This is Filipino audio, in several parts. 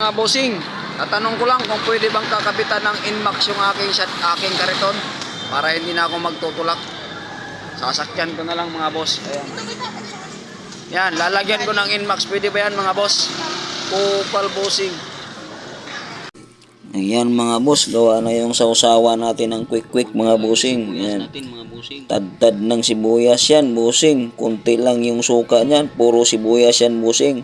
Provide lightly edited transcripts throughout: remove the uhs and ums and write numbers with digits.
Mga bossing, tatanong ko lang kung pwede bang kakapitan ng Inmax yung aking kariton para hindi na ako magtutulak. Sasakyan ko na lang mga boss. Ayan. Yan, lalagyan ko ng Inmax. Pwede ba yan mga boss? Kupal bossing. Ayan mga boss, gawa na yung sausawa natin ng quick mga bossing. Ayan. Tad ng sibuyas yan bossing. Kunti lang yung suka niyan, puro sibuyas yan bossing.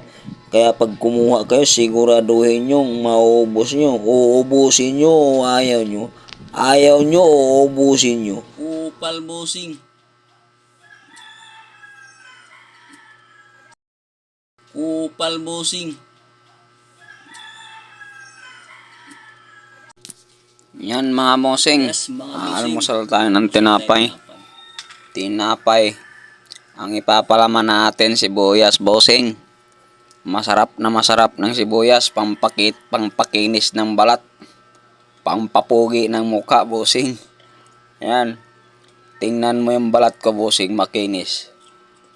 Kaya pag kumuha kayo, siguraduhin nyo maubos nyo. Uubusin nyo o ayaw nyo. Ayaw nyo o uubusin nyo. Kupal bossing. Kupal bossing. Yan mga bossing. Yes, mga bossing. Almusal tayo ng tinapay. Tinapay. Ang ipapalaman natin sibuyas bossing. Masarap ng sibuyas, pampakinis ng balat, pampapugi ng mukha bossing. Ayan. Tingnan mo yung balat ko bossing, makinis.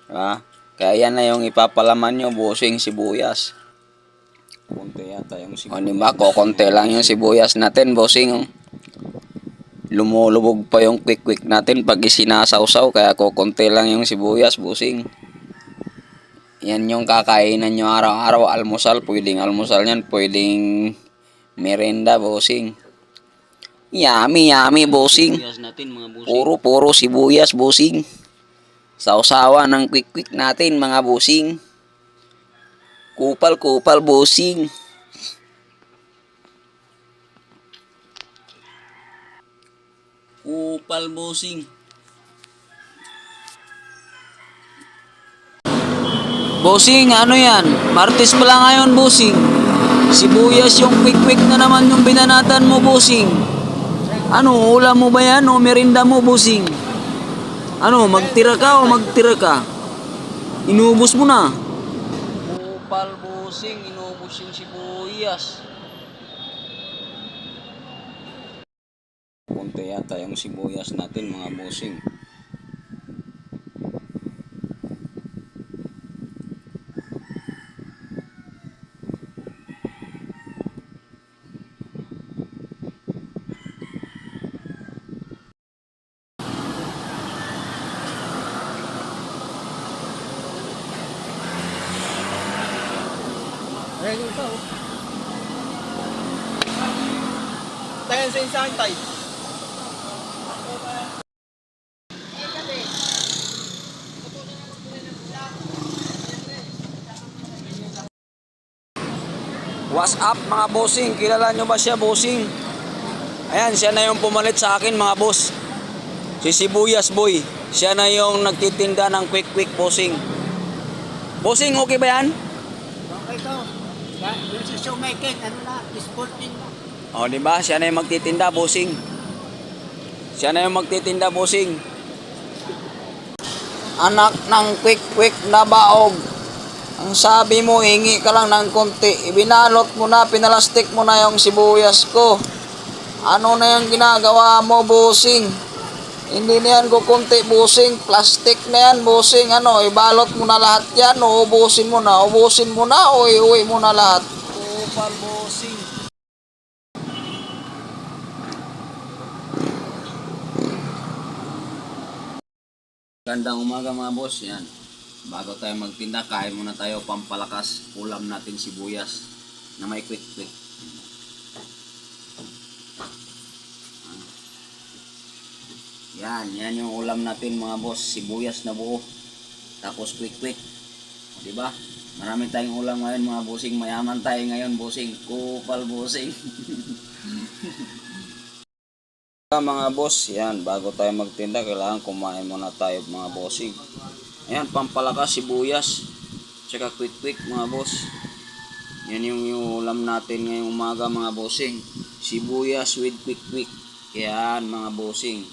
Diba? Kaya yan na yung ipapalaman nyo bossing, sibuyas. Konti yata yung O diba, kokonti lang yung sibuyas natin bossing. Lumulubog pa yung quick natin pag isinasawsaw, kaya kokonti lang yung sibuyas bossing. Yan yung kakainan nyo araw-araw, almusal. Pwedeng almusal yan, pwedeng merenda bossing. Yummy bossing. Puro sibuyas bossing. Sausawa ng quick natin mga bossing. Kupal bossing. Kupal bossing. Bossing, ano yan? Martes pa lang ngayon bossing. Sibuyas yung quick na naman yung binanatan mo bossing. Ano, ulam mo ba yan o merinda mo bossing? Ano, magtira ka o magtira ka? Inubos mo na. Kupal bossing, inubos yung sibuyas. Konti yata yung sibuyas natin mga bossing. Ayan yung isa, oh. Tayo sa insahan tayo. What's up mga bossing? Kilala nyo ba siya bossing? Ayan, siya na yung pumalit sa akin mga boss. Si Sibuyas Boy. Siya na yung nagtitinda ng quick bossing. Bossing, okay ba yan? Okay to. Yung si Shumaken, ano na, sporting na. O, diba? Siya na yung magtitinda bossing. Siya na yung magtitinda bossing. Anak ng quick na baog. Ang sabi mo, hingi ka lang ng konti. Ibinalot mo na, pinalastik mo na yung sibuyas ko. Ano na yung ginagawa mo, bossing? Hindi na yan kukunti, bossing. Plastic na yan, bossing. Ano, ibalot mo na lahat yan o ubusin mo na. Ubusin mo na o iuwi mo na lahat. Kupal bossing. Gandang umaga mga boss. Yan. Bago tayo magtinda, kain muna tayo pampalakas. Ulam natin sibuyas na may quick. Yan yung ulam natin mga boss. Sibuyas na buo. Tapos quick. Diba? Marami tayong ulam ngayon mga bossing. Mayaman tayo ngayon bossing. Kupal bossing. Mga boss, yan, bago tayo magtinda, kailangan kumain muna tayo mga bossing. Ayan, pampalakas, sibuyas, tsaka quick mga boss. Yan yung ulam natin ngayong umaga mga bossing. Sibuyas with quick. Yan mga bossing.